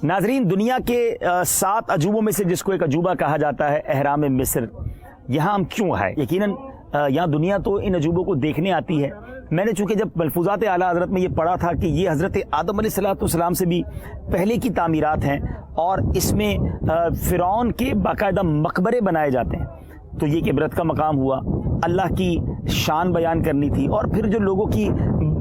ناظرین، دنیا کے 7 عجوبوں میں سے جس کو ایک عجوبہ کہا جاتا ہے احرام مصر، یہاں ہم کیوں آئے؟ یقیناً یہاں دنیا تو ان عجوبوں کو دیکھنے آتی ہے۔ میں نے چونکہ جب ملفوظات اعلیٰ حضرت میں یہ پڑھا تھا کہ یہ حضرت آدم علیہ السلام سے بھی پہلے کی تعمیرات ہیں اور اس میں فرعون کے باقاعدہ مقبرے بنائے جاتے ہیں، تو یہ کہ عبرت کا مقام ہوا، اللہ کی شان بیان کرنی تھی، اور پھر جو لوگوں کی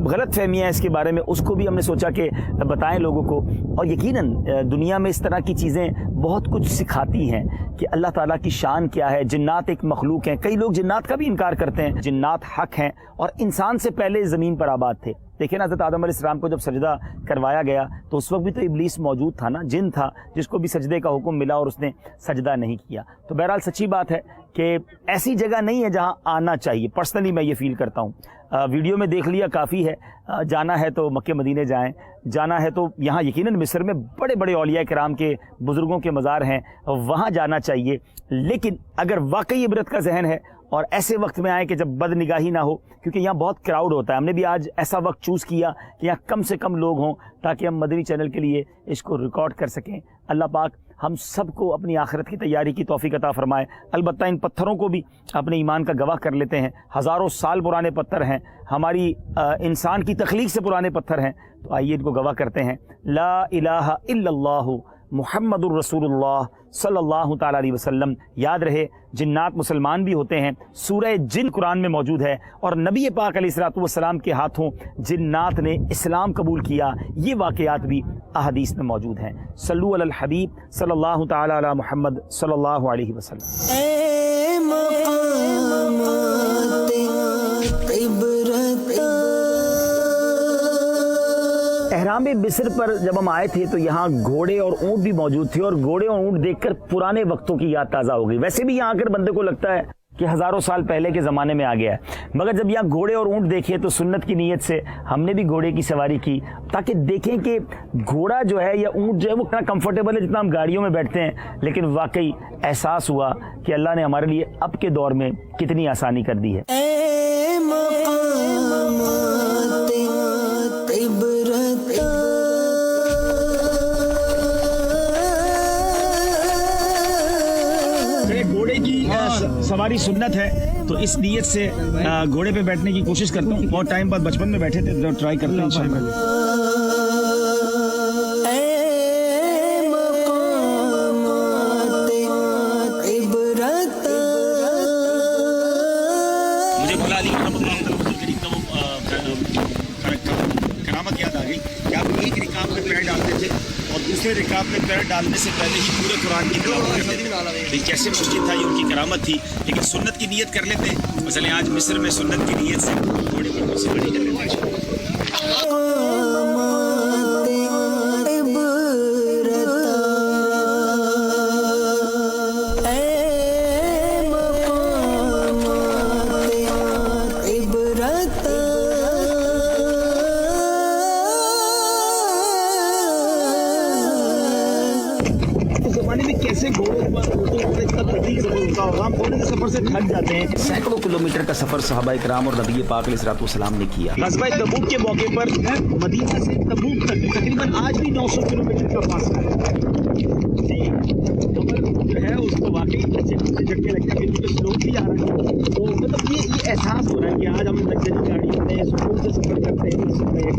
غلط فہمیاں اس کے بارے میں اس کو بھی ہم نے سوچا کہ بتائیں لوگوں کو۔ اور یقیناً دنیا میں اس طرح کی چیزیں بہت کچھ سکھاتی ہیں کہ اللہ تعالیٰ کی شان کیا ہے۔ جنات ایک مخلوق ہیں، کئی لوگ جنات کا بھی انکار کرتے ہیں، جنات حق ہیں اور انسان سے پہلے زمین پر آباد تھے۔ دیکھیں نا، حضرت آدم علیہ السلام کو جب سجدہ کروایا گیا تو اس وقت بھی تو ابلیس موجود تھا نا، جن تھا جس کو بھی سجدے کا حکم ملا اور اس نے سجدہ نہیں کیا۔ تو بہرحال سچی بات ہے کہ ایسی جگہ نہیں ہے جہاں آنا چاہیے، پرسنلی میں یہ فیل کرتا ہوں۔ ویڈیو میں دیکھ لیا کافی ہے، جانا ہے تو مکہ مدینے جائیں، جانا ہے تو یہاں یقیناً مصر میں بڑے بڑے اولیاء کرام کے بزرگوں کے مزار ہیں، وہاں جانا چاہیے۔ لیکن اگر واقعی عبرت کا ذہن ہے اور ایسے وقت میں آئے کہ جب بد نگاہی نہ ہو، کیونکہ یہاں بہت کراؤڈ ہوتا ہے، ہم نے بھی آج ایسا وقت چوز کیا کہ یہاں کم سے کم لوگ ہوں تاکہ ہم مدنی چینل کے لیے اس کو ریکارڈ کر سکیں۔ اللہ پاک ہم سب کو اپنی آخرت کی تیاری کی توفیق عطا فرمائے۔ البتہ ان پتھروں کو بھی اپنے ایمان کا گواہ کر لیتے ہیں، ہزاروں سال پرانے پتھر ہیں، ہماری انسان کی تخلیق سے پرانے پتھر ہیں، تو آئیے ان کو گواہ کرتے ہیں۔ لا الہ الا اللہ محمد الرسول اللہ صلی اللہ تعالیٰ علیہ وسلم۔ یاد رہے، جنات مسلمان بھی ہوتے ہیں، سورہ جن قرآن میں موجود ہے، اور نبی پاک علیہ السلام کے ہاتھوں جنات نے اسلام قبول کیا، یہ واقعات بھی احادیث میں موجود ہیں۔ صلو علی الحبیب صلی اللہ تعالیٰ علی محمد صلی اللہ علیہ وسلم۔ اے مقامات عبرت، احرام مصر پر جب ہم آئے تھے تو یہاں گھوڑے اور اونٹ بھی موجود تھے، اور گھوڑے اور اونٹ دیکھ کر پرانے وقتوں کی یاد تازہ ہو گئی۔ ویسے بھی یہاں آ کر بندے کو لگتا ہے کہ ہزاروں سال پہلے کے زمانے میں آ گیا ہے، مگر جب یہاں گھوڑے اور اونٹ دیکھے تو سنت کی نیت سے ہم نے بھی گھوڑے کی سواری کی، تاکہ دیکھیں کہ گھوڑا جو ہے یا اونٹ جو ہے وہ اتنا کمفرٹیبل ہے جتنا ہم گاڑیوں میں بیٹھتے ہیں، لیکن واقعی احساس ہوا کہ اللہ نے ہمارے لیے اب کے دور میں کتنی آسانی کر دی ہے۔ اے مقامات عبرت، گھوڑے کی سواری سنت ہے، تو اس نیت سے گھوڑے پہ بیٹھنے کی کوشش کرتا ہوں۔ بہت ٹائم بعد، بچپن میں بیٹھے تھے، ٹرائی کرتے ہیں انشاءاللہ۔ اے مقامات عبرت، مجھے مولا علی رحمۃ اللہ کریم کا کرامت یاد آ گئی کہ آپ ایک رکاب میں پیر ڈالتے تھے اور دوسرے رکاب میں پیر ڈالنے سے پہلے ہی پورے قرآن کی تلاوت کرتے تھے۔ کیسے مشکل تھا، یہ ان کی کرامت تھی، لیکن سنت کی نیت کر لیتے ہیں۔ مثلا آج مصر میں سنت کی نیت سے تھوڑی بہت سے بڑی کر لیتے ہیں۔ کیسے گھوڑوں پر اتنا تکلیف سفر ہوتا ہوگا، ہم تھوڑے سے سفر سے تھک جاتے ہیں۔ سینکڑوں کلومیٹر کا سفر صحابہ کرام اور نبی پاک علیہ السلام نے کیا۔ غزوہ تبوک کے موقع پر مدینہ سے تبوک تک تقریباً آج بھی 900 کلومیٹر کا فاصلہ ہے۔ جو ہے اس کو واقعی جھٹکے لگتے ہیں، کچھ لوگ بھی آ رہے ہیں، تو مطلب یہ احساس ہو رہا ہے کہ آج ہم لگژری گاڑیوں میں سکون سے سفر کرتے ہیں،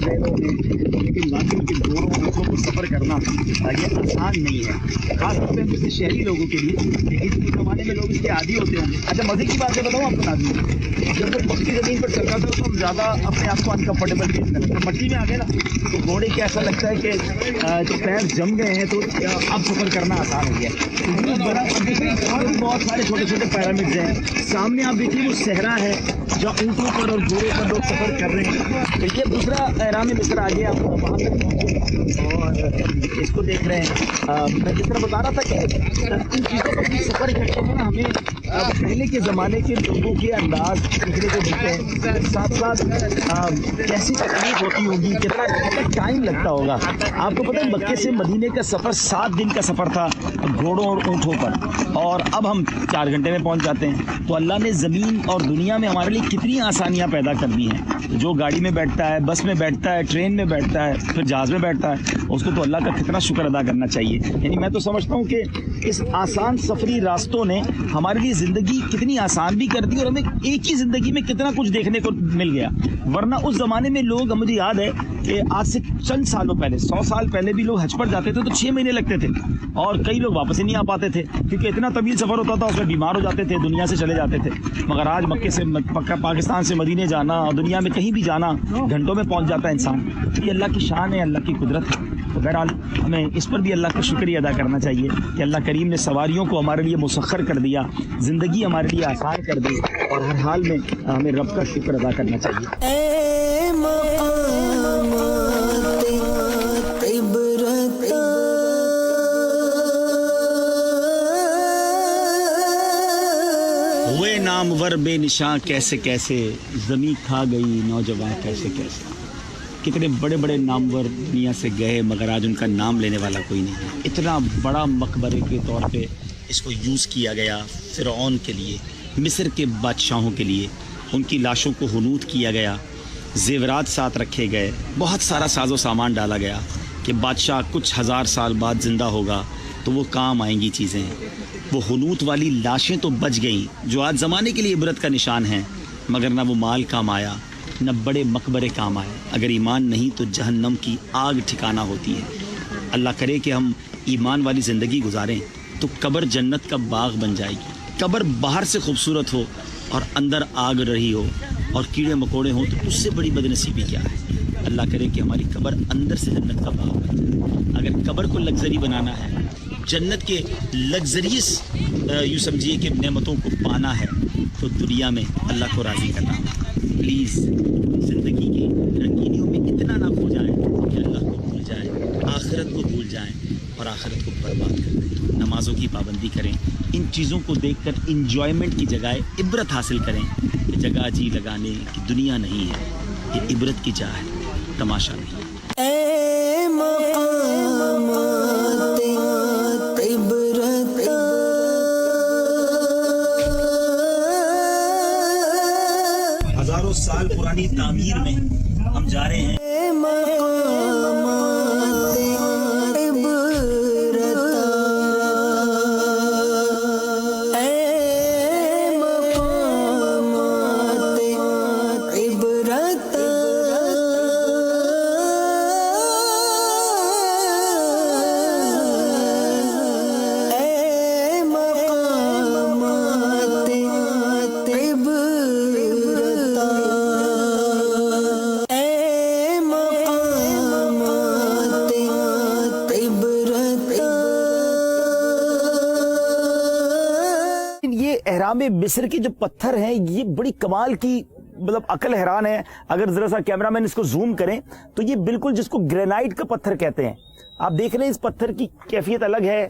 ٹرینوں میں، لیکن واقعی کے گھوڑوں پر سفر کرنا یہ آسان نہیں ہے، خاص طور پہ جیسے شہری لوگوں کے لیے، لیکن اس زمانے میں لوگ اس کے عادی ہوتے ہوں گے۔ اچھا، مزے کی باتیں بتاؤں آپ بتا دیں، جب وہ پکی زمین پر چلتا تھا تو ہم زیادہ اپنے آپ کو انکمفرٹیبل فیل کرتے ہیں، مٹی میں آ گئے نا تو گھوڑے کے ایسا لگتا ہے کہ پیر جم گئے ہیں تو اب سفر کرنا آسان ہو گیا۔ اور بھی بہت سارے چھوٹے چھوٹے پیرامڈز ہیں، سامنے آپ دیکھیے وہ صحرا ہے جہاں اونٹوں پر اور گھوڑوں پر لوگ سفر کر رہے ہیں۔ تو یہ دوسرا احرام مصر آگے آپ وہاں تک پہنچے اور اس کو دیکھ رہے ہیں۔ میں جس طرح بتا رہا تھا کہ ان چیزوں پر سفر کرتے ہیں نا، ہمیں پہلے کے زمانے کے لوگوں کے انداز دیکھنے کو ملتے ہیں، ساتھ ساتھ کیسی تکلیف ہوتی ہوگی، کتنا ٹائم لگتا ہوگا۔ آپ کو پتہ ہے مکے سے مدینے کا سفر 7 دن کا سفر تھا گھوڑوں اور اونٹوں پر، اور اب ہم 4 گھنٹے میں پہنچ جاتے ہیں۔ تو اللہ نے زمین اور دنیا میں ہمارے لیے کتنی آسانیاں پیدا کر دی ہیں۔ جو گاڑی میں بیٹھتا ہے، بس میں بیٹھتا ہے، ٹرین میں بیٹھتا ہے، پھر جہاز میں بیٹھتا ہے، اس کو تو اللہ کا کتنا شکر ادا کرنا چاہیے. یعنی میں تو سمجھتا ہوں کہ اس آسان سفری راستوں نے ہمارے لیے زندگی کتنی آسان بھی کر دی اور ہمیں ایک ہی زندگی میں کتنا کچھ دیکھنے کو مل گیا. ورنہ اس زمانے میں لوگ, مجھے یاد ہے کہ آج سے چند سالوں پہلے, 100 سال پہلے بھی لوگ حج پر جاتے تھے تو 6 مہینے لگتے تھے اور کئی لوگ واپس ہی نہیں آ پاتے تھے کیونکہ اتنا طویل سفر ہوتا تھا, اس میں بیمار ہو جاتے تھے, دنیا سے چلے جاتے تھے. مگر آج مکے سے پاکستان سے مدینے جانا اور دنیا میں کہیں بھی جانا گھنٹوں میں پہنچ جاتا ہے انسان. یہ اللہ کی شان ہے, اللہ کی قدرت ہے. تو بہرحال ہمیں اس پر بھی اللہ کا شکریہ ادا کرنا چاہیے کہ اللہ کریم نے سواریوں کو ہمارے لیے مسخر کر دیا, زندگی ہمارے لیے آسان کر دی اور ہر حال میں ہمیں رب کا شکر ادا کرنا چاہیے. اے مقامات عبرت ہوئے نامور بے نشاں کیسے کیسے, زمیں کھا گئی نوجوان کیسے کیسے. کتنے بڑے بڑے نامور دنیا سے گئے مگر آج ان کا نام لینے والا کوئی نہیں. اتنا بڑا مقبرے کے طور پہ اس کو یوز کیا گیا فرعون کے لیے, مصر کے بادشاہوں کے لیے. ان کی لاشوں کو حنوط کیا گیا, زیورات ساتھ رکھے گئے, بہت سارا ساز و سامان ڈالا گیا کہ بادشاہ کچھ ہزار سال بعد زندہ ہوگا تو وہ کام آئیں گی چیزیں. وہ حنوط والی لاشیں تو بچ گئیں جو آج زمانے کے لیے عبرت کا نشان ہیں, مگر نہ وہ مال کام آیا نہ بڑے مقبرے کام آئے. اگر ایمان نہیں تو جہنم کی آگ ٹھکانہ ہوتی ہے. اللہ کرے کہ ہم ایمان والی زندگی گزاریں تو قبر جنت کا باغ بن جائے گی. قبر باہر سے خوبصورت ہو اور اندر آگ رہی ہو اور کیڑے مکوڑے ہوں تو اس سے بڑی بدنصیبی کیا ہے. اللہ کرے کہ ہماری قبر اندر سے جنت کا باغ بن جائے. اگر قبر کو لگژری بنانا ہے, جنت کے لگژریس یوں سمجھیے کہ نعمتوں کو پانا ہے تو دنیا میں اللہ کو راضی کرنا. پلیز زندگی کی رنگینیوں میں اتنا نہ کھو جائیں کہ اللہ کو بھول جائیں, آخرت کو بھول جائیں اور آخرت کو برباد کر دیں. نمازوں کی پابندی کریں, ان چیزوں کو دیکھ کر انجوائمنٹ کی جگہ عبرت حاصل کریں. یہ جگہ جی لگانے کی دنیا نہیں ہے, یہ عبرت کی جگہ ہے, تماشا نہیں. اے مقامات عبرت ہزاروں سال پرانی تعمیر میں ہم جا رہے ہیں. اے مقامات عبرت اے مقامات عبرت اے مقامات یہ احرام مصر کے جو پتھر ہیں یہ بڑی کمال کی, مطلب عقل حیران ہے. اگر ذرا سا کیمرہ مین اس کو زوم کریں تو یہ بالکل جس کو گرینائٹ کا پتھر کہتے ہیں, آپ دیکھ رہے ہیں اس پتھر کی کیفیت الگ ہے,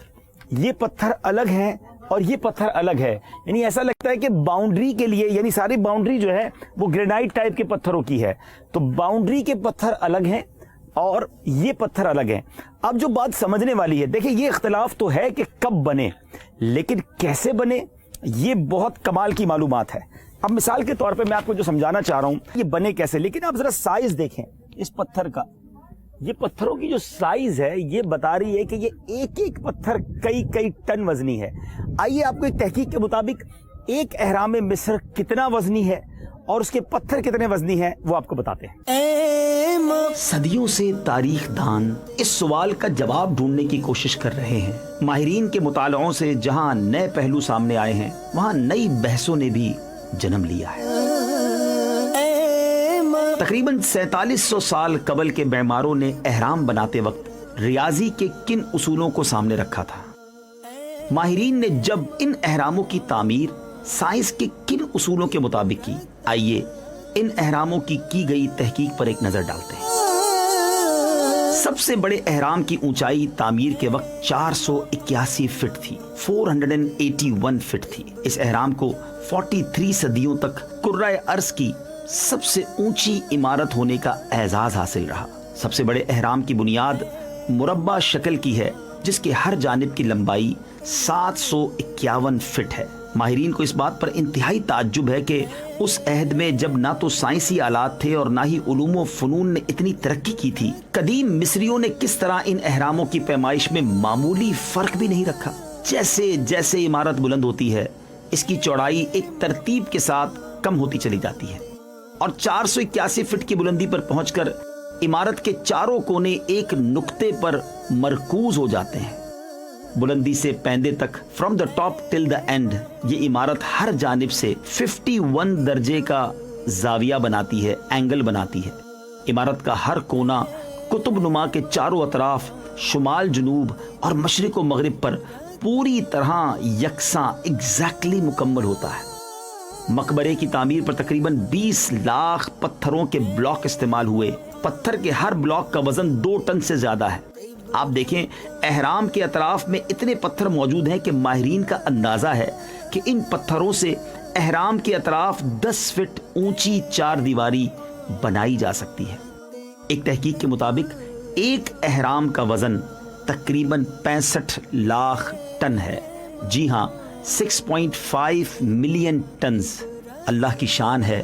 یہ پتھر الگ ہے اور یہ پتھر الگ ہے. یعنی ایسا لگتا ہے کہ باؤنڈری کے لیے, یعنی ساری باؤنڈری جو ہے وہ گرینائٹ ٹائپ کے پتھروں کی ہے. تو باؤنڈری کے پتھر الگ ہیں اور یہ پتھر الگ ہیں. اب جو بات سمجھنے والی ہے, دیکھیں یہ اختلاف تو ہے کہ کب بنے, لیکن کیسے بنے یہ بہت کمال کی معلومات ہے. اب مثال کے طور پہ میں آپ کو جو سمجھانا چاہ رہا ہوں یہ بنے کیسے, لیکن آپ ذرا سائز دیکھیں اس پتھر کا. یہ پتھروں کی جو سائز ہے یہ بتا رہی ہے کہ یہ ایک ایک پتھر کئی کئی ٹن وزنی ہے. آئیے آپ کو ایک تحقیق کے مطابق ایک احرام مصر کتنا وزنی ہے اور اس کے پتھر کتنے وزنی ہیں وہ آپ کو بتاتے ہیں. صدیوں سے تاریخ دان اس سوال کا جواب ڈھونڈنے کی کوشش کر رہے ہیں. ماہرین کے مطالعوں سے جہاں نئے پہلو سامنے آئے ہیں وہاں نئی بحثوں نے بھی جنم لیا ہے. تقریباً 4700 سال قبل کے معماروں نے احرام بناتے وقت ریاضی کے کن اصولوں کو سامنے رکھا تھا؟ ماہرین نے جب ان احراموں کی تعمیر سائنس کے کن اصولوں کے مطابق کی؟ آئیے ان احراموں کی گئی تحقیق پر ایک نظر ڈالتے ہیں. سب سے بڑے احرام کی اونچائی تعمیر کے وقت 481 فٹ تھی, 481 فٹ تھی. اس احرام کو 43 صدیوں تک کرۂ ارض کی سب سے اونچی عمارت ہونے کا اعزاز حاصل رہا. سب سے بڑے احرام کی بنیاد مربع شکل کی ہے جس کے ہر جانب کی لمبائی 751 فٹ ہے. ماہرین کو اس بات پر انتہائی تعجب ہے کہ اس عہد میں جب نہ تو سائنسی آلات تھے اور نہ ہی علوم و فنون نے اتنی ترقی کی تھی، قدیم مصریوں نے کس طرح ان اہراموں کی پیمائش میں معمولی فرق بھی نہیں رکھا۔ جیسے جیسے عمارت بلند ہوتی ہے اس کی چوڑائی ایک ترتیب کے ساتھ کم ہوتی چلی جاتی ہے اور 481 فٹ کی بلندی پر پہنچ کر عمارت کے چاروں کونے ایک نقطے پر مرکوز ہو جاتے ہیں۔ بلندی سے پیندے تک، from the top till the and, یہ عمارت ہر جانب سے 51 درجے کا زاویہ بناتی ہے، اینگل بناتی ہے۔ عمارت کا ہر کونا قطب نما کے چاروں اطراف، شمال جنوب اور مشرق و مغرب پر پوری طرح یکساں ایگزیکٹلی مکمل ہوتا ہے۔ مقبرے کی تعمیر پر تقریباً 20 لاکھ پتھروں کے بلاک استعمال ہوئے۔ پتھر کے ہر بلاک کا وزن 2 ٹن سے زیادہ ہے۔ آپ دیکھیں، احرام کے اطراف میں اتنے پتھر موجود ہیں کہ ماہرین کا اندازہ ہے کہ ان پتھروں سے احرام کے اطراف 10 فٹ اونچی 4 دیواری بنائی جا سکتی ہے۔ ایک تحقیق کے مطابق ایک احرام کا وزن تقریباً 65 لاکھ ٹن ہے۔ جی ہاں، 6.5 ملین ٹنز۔ اللہ کی شان ہے،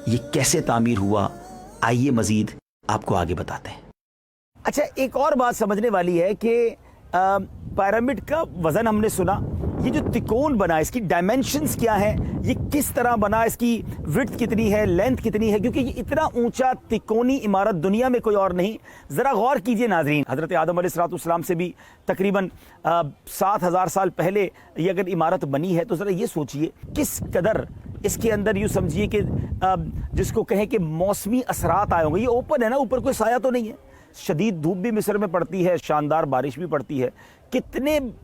یہ کیسے تعمیر ہوا، آئیے مزید آپ کو آگے بتاتے ہیں۔ اچھا، ایک اور بات سمجھنے والی ہے کہ پیرامڈ کا وزن ہم نے سنا، یہ جو تکون بنا اس کی ڈائمنشنز کیا ہیں، یہ کس طرح بنا، اس کی وڈتھ کتنی ہے، لینتھ کتنی ہے، کیونکہ یہ اتنا اونچا تکونی عمارت دنیا میں کوئی اور نہیں۔ ذرا غور کیجئے ناظرین، حضرت آدم علیہ السلام سے بھی تقریباً 7000 سال پہلے یہ اگر عمارت بنی ہے تو ذرا یہ سوچئے کس قدر اس کے اندر، یوں سمجھیے کہ جس کو کہیں کہ موسمی اثرات آئے ہوں گے۔ یہ اوپن ہے نا، اوپر کوئی سایہ تو نہیں ہے، شدید دھوپ بھی مصر میں پڑتی ہے، شاندار بارش بھی پڑتی ہے،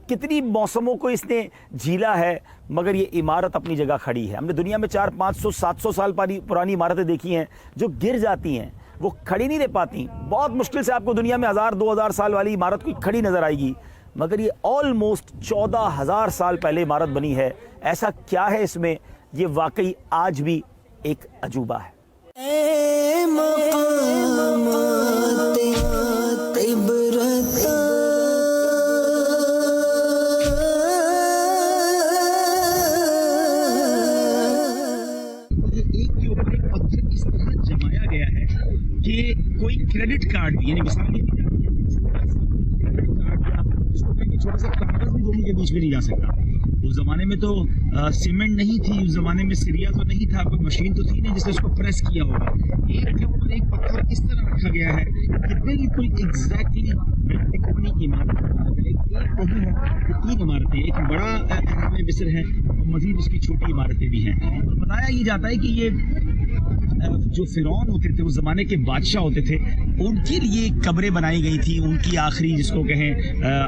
کتنی موسموں کو اس نے جھیلا ہے، مگر یہ عمارت اپنی جگہ کھڑی ہے۔ ہم نے دنیا میں 400 500 700 سال پرانی عمارتیں دیکھی ہیں جو گر جاتی ہیں، وہ کھڑی نہیں رہ پاتی۔ بہت مشکل سے آپ کو دنیا میں 1000 2000 سال والی عمارت کوئی کھڑی نظر آئے گی، مگر یہ آلموسٹ 14000 سال پہلے عمارت بنی ہے۔ ایسا کیا ہے اس میں، یہ واقعی آج بھی ایک عجوبہ ہے۔ اے مقامات عبرت، ایک کے اوپر ایک پتھر اس طرح جمایا گیا ہے کہ کوئی کریڈٹ کارڈ بھی، یعنی مثال یہ دی جاتی ہے چھوٹا سا کاغذ بھی دونوں کے بیچ میں نہیں جا سکتا۔ اس زمانے میں تو سیمنٹ نہیں تھی، اس زمانے میں سریا تو نہیں تھا، کوئی مشین تو تھی نہیں جس نے اس کو پریس کیا ہوگا۔ ایک کے اوپر ایک پتھر اس طرح رکھا گیا ہے کہ بالکل ایگزیکٹلی تکونی کی عمارت ایک نہیں ہے، 3 عمارتیں، ایک بڑا احرام مصر ہے اور مزید اس کی چھوٹی عمارتیں بھی ہیں۔ اور بتایا یہ جاتا ہے کہ یہ جو فرعون ہوتے تھے، اس زمانے کے بادشاہ ہوتے تھے، ان کے لیے قبریں بنائی گئی تھی، ان کی آخری جس کو کہیں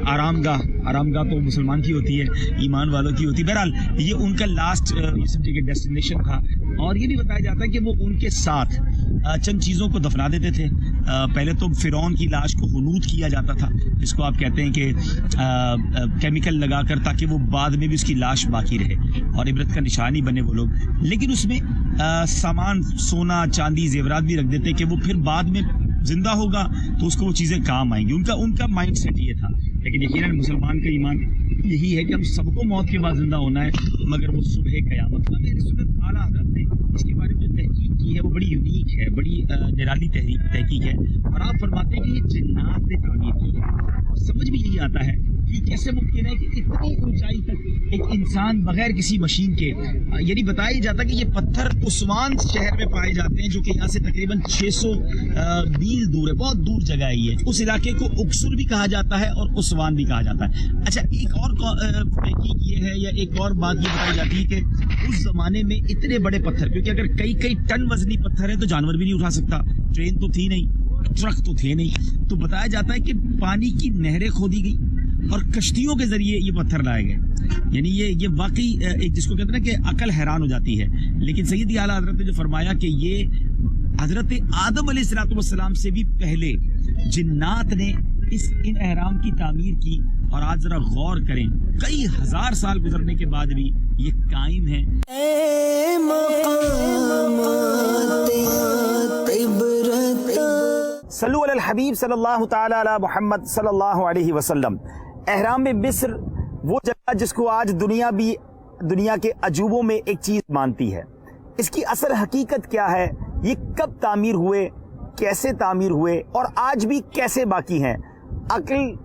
آرام گاہ تو مسلمان کی ہوتی ہے، ایمان والوں کی ہوتی ہے۔ بہرحال یہ ان کا لاسٹ یہ سمجھے کہ ڈیسٹینیشن تھا۔ اور یہ بھی بتایا جاتا ہے کہ وہ ان کے ساتھ چند چیزوں کو دفنا دیتے تھے۔ پہلے تو فرعون کی لاش کو غنود کیا جاتا تھا، جس کو آپ کہتے ہیں کہ کیمیکل لگا کر، تاکہ وہ بعد میں بھی اس کی لاش باقی رہے اور عبرت کا نشانی بنے وہ لوگ۔ لیکن اس میں سامان، سونا چاندی زیورات بھی رکھ دیتے کہ وہ پھر بعد میں زندہ ہوگا تو اس کو وہ چیزیں کام آئیں گی۔ ان کا مائنڈ سیٹ یہ تھا۔ لیکن یقیناً مسلمان کا ایمان یہی ہے کہ ہم سب کو موت کے بعد زندہ ہونا ہے، مگر وہ صبح قیامت۔ اعلیٰ حضرت نے اس کے بارے میں جو تحقیق کی ہے وہ بڑی یونیک ہے، بڑی نرالی تحقیق ہے، اور آپ فرماتے ہیں کہ یہ جنات نے تعمیر کی ہے۔ اور سمجھ بھی یہی آتا ہے کہ کیسے ممکن ہے کہ اتنی اونچائی تک ایک انسان بغیر کسی مشین کے، یعنی بتایا جاتا ہے کہ یہ پتھر اسوان شہر میں پائے جاتے ہیں، جو کہ یہاں سے تقریباً 600 میل دور ہے، بہت دور جگہ ہے یہ۔ اس علاقے کو اکسر بھی کہا جاتا ہے اور اسوان بھی کہا جاتا ہے۔ اچھا، ایک اور تحقیق یہ ہے، یا ایک اور بات یہ بتائی جاتی ہے کہ اس زمانے میں اتنے بڑے پتھر، کیونکہ اگر کئی ٹن وزنی پتھر ہے تو جانور بھی نہیں اٹھا سکتا، ٹرین تو تھی نہیں، ٹرک تو تھے نہیں، تو بتایا جاتا ہے کہ پانی کی نہریں کھودی گئی اور کشتیوں کے ذریعے یہ پتھر لائے گئے۔ یعنی یہ واقعی ایک جس کو کہتے ہیں نا کہ عقل حیران ہو جاتی ہے۔ لیکن سیدی اعلیٰ حضرت نے جو فرمایا کہ یہ حضرت آدم علیہ السلام سے بھی پہلے جنات نے ان احرام کی تعمیر کی، اور آج ذرا غور کریں، کئی ہزار سال گزرنے کے بعد بھی یہ قائم ہے۔ اے مقامات عبرت، صلو علی الحبیب صلی اللہ تعالی علی محمد صلی اللہ علیہ وسلم۔ احرام مصر وہ جگہ جس کو آج دنیا بھی دنیا کے عجوبوں میں ایک چیز مانتی ہے، اس کی اصل حقیقت کیا ہے، یہ کب تعمیر ہوئے، کیسے تعمیر ہوئے اور آج بھی کیسے باقی ہیں؟ عقل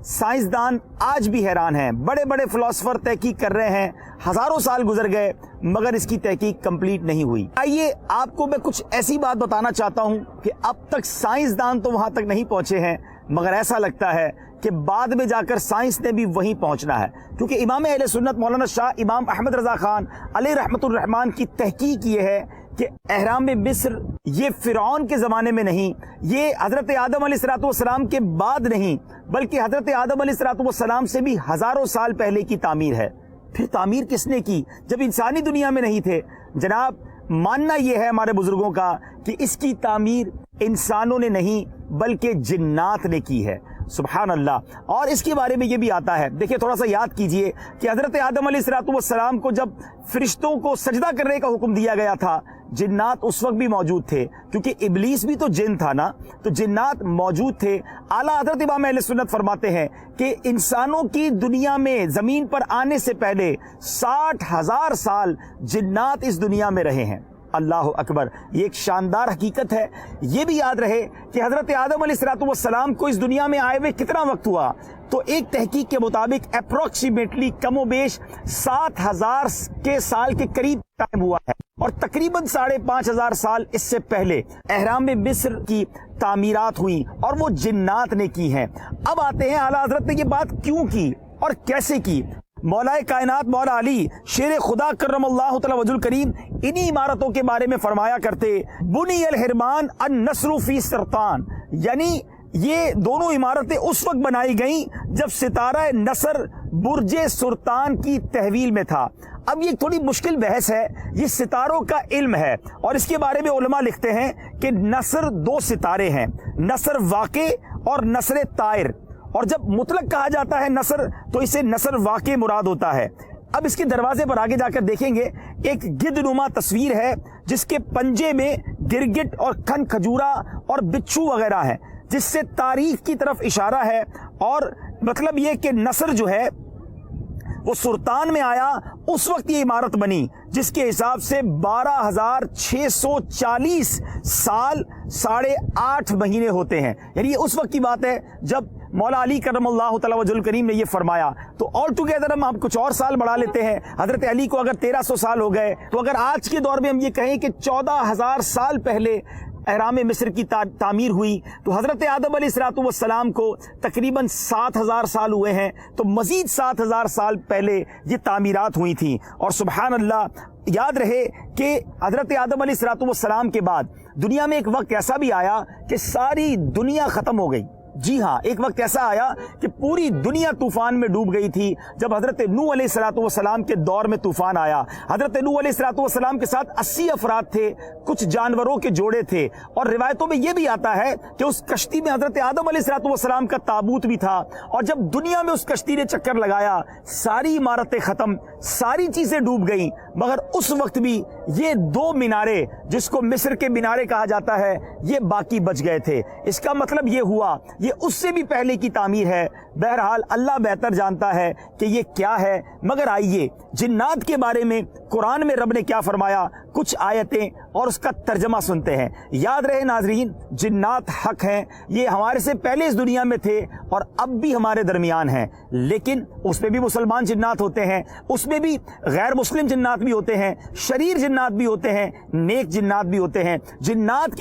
سائنسدان آج بھی حیران ہیں، بڑے بڑے فلاسفر تحقیق کر رہے ہیں، ہزاروں سال گزر گئے مگر اس کی تحقیق کمپلیٹ نہیں ہوئی۔ آئیے آپ کو میں کچھ ایسی بات بتانا چاہتا ہوں کہ اب تک سائنسدان تو وہاں تک نہیں پہنچے ہیں، مگر ایسا لگتا ہے کہ بعد میں جا کر سائنس نے بھی وہیں پہنچنا ہے، کیونکہ امام اہل سنت مولانا شاہ امام احمد رضا خان علیہ رحمت الرحمان کی تحقیق یہ ہے کہ اہرام مصر یہ فرعون کے زمانے میں نہیں، یہ حضرت آدم علیہ السلام کے بعد نہیں، بلکہ حضرت آدم علیہ السلام سے بھی ہزاروں سال پہلے کی تعمیر ہے۔ پھر تعمیر کس نے کی جب انسانی دنیا میں نہیں تھے؟ جناب ماننا یہ ہے ہمارے بزرگوں کا کہ اس کی تعمیر انسانوں نے نہیں بلکہ جنات نے کی ہے۔ سبحان اللہ۔ اور اس کے بارے میں یہ بھی آتا ہے، دیکھیں تھوڑا سا یاد کیجئے کہ حضرت آدم علیہ السلام کو جب فرشتوں کو سجدہ کرنے کا حکم دیا گیا تھا، جنات اس وقت بھی موجود تھے، کیونکہ ابلیس بھی تو جن تھا نا، تو جنات موجود تھے۔ اعلیٰ حضرت امام اہل سنت فرماتے ہیں کہ انسانوں کی دنیا میں زمین پر آنے سے پہلے 60,000 سال جنات اس دنیا میں رہے ہیں۔ اللہ اکبر، یہ ایک شاندار حقیقت ہے۔ یہ بھی یاد رہے کہ حضرت آدم علیہ السلام کو اس دنیا میں آئے ہوئے کتنا وقت ہوا، تو ایک تحقیق کے مطابق اپروکسیمیٹلی کم و بیش 7,000 کے سال کے قریب ٹائم ہوا ہے، اور تقریباً 5,500 سال اس سے پہلے اہرام مصر کی تعمیرات ہوئی اور وہ جنات نے کی ہیں۔ اب آتے ہیں اعلیٰ حضرت نے یہ بات کیوں کی اور کیسے کی۔ مولا کائنات مولا علی شیر خدا کرم اللہ تعالی وجہ الکریم انہی عمارتوں کے بارے میں فرمایا کرتے، بنی الحرمان النصر فی سرطان، یعنی یہ دونوں عمارتیں اس وقت بنائی گئیں جب ستارہ نصر برج سرطان کی تحویل میں تھا۔ اب یہ تھوڑی مشکل بحث ہے، یہ ستاروں کا علم ہے، اور اس کے بارے میں علماء لکھتے ہیں کہ نصر 2 ستارے ہیں، نصر واقع اور نصر طائر، اور جب مطلق کہا جاتا ہے نصر تو اسے نصر واقع مراد ہوتا ہے۔ اب اس کے دروازے پر آگے جا کر دیکھیں گے ایک گدھ نما تصویر ہے جس کے پنجے میں گرگٹ اور کھن کھجورا اور بچھو وغیرہ ہیں، جس سے تاریخ کی طرف اشارہ ہے، اور مطلب یہ کہ نصر جو ہے وہ سلطان میں آیا اس وقت یہ عمارت بنی، جس کے حساب سے 12,640 سال 8.5 مہینے ہوتے ہیں، یعنی یہ اس وقت کی بات ہے جب مولا علی کرم اللہ تعالی وجہ الکریم نے یہ فرمایا۔ تو آل ٹوگیدر ہم کچھ اور سال بڑھا لیتے ہیں، حضرت علی کو اگر 1300 سال ہو گئے، تو اگر آج کے دور میں ہم یہ کہیں کہ 14,000 سال پہلے اہرام مصر کی تعمیر ہوئی، تو حضرت آدم علیہ السلام کو تقریباً 7,000 سال ہوئے ہیں، تو مزید 7,000 سال پہلے یہ تعمیرات ہوئی تھیں۔ اور سبحان اللہ، یاد رہے کہ حضرت آدم علیہ السلام کے بعد دنیا میں ایک وقت ایسا بھی آیا کہ ساری دنیا ختم ہو گئی۔ جی ہاں، ایک وقت ایسا آیا کہ پوری دنیا طوفان میں ڈوب گئی تھی، جب حضرت نوح علیہ السلام کے دور میں طوفان آیا۔ حضرت نوح علیہ السلام کے ساتھ 80 افراد تھے، کچھ جانوروں کے جوڑے تھے، اور روایتوں میں یہ بھی آتا ہے کہ اس کشتی میں حضرت آدم علیہ السلام کا تابوت بھی تھا، اور جب دنیا میں اس کشتی نے چکر لگایا ساری عمارتیں ختم، ساری چیزیں ڈوب گئیں، مگر اس وقت بھی یہ 2 مینارے جس کو مصر کے مینارے کہا جاتا ہے یہ باقی بچ گئے تھے۔ اس کا مطلب یہ ہوا یہ اس سے بھی پہلے کی تعمیر ہے۔ بہرحال اللہ بہتر جانتا ہے کہ یہ کیا ہے، مگر آئیے جنات کے بارے میں قرآن میں رب نے کیا فرمایا، کچھ آیتیں اور اس کا ترجمہ سنتے ہیں۔ یاد رہے ناظرین، جنات حق ہیں، یہ ہمارے سے پہلے اس دنیا میں تھے اور اب بھی ہمارے درمیان ہیں، لیکن اس میں بھی مسلمان جنات ہوتے ہیں، اس میں بھی غیر مسلم جنات بھی ہوتے ہیں، شریر جنات بھی ہوتے ہیں، نیک جنات بھی ہوتے ہیں۔ جنات کے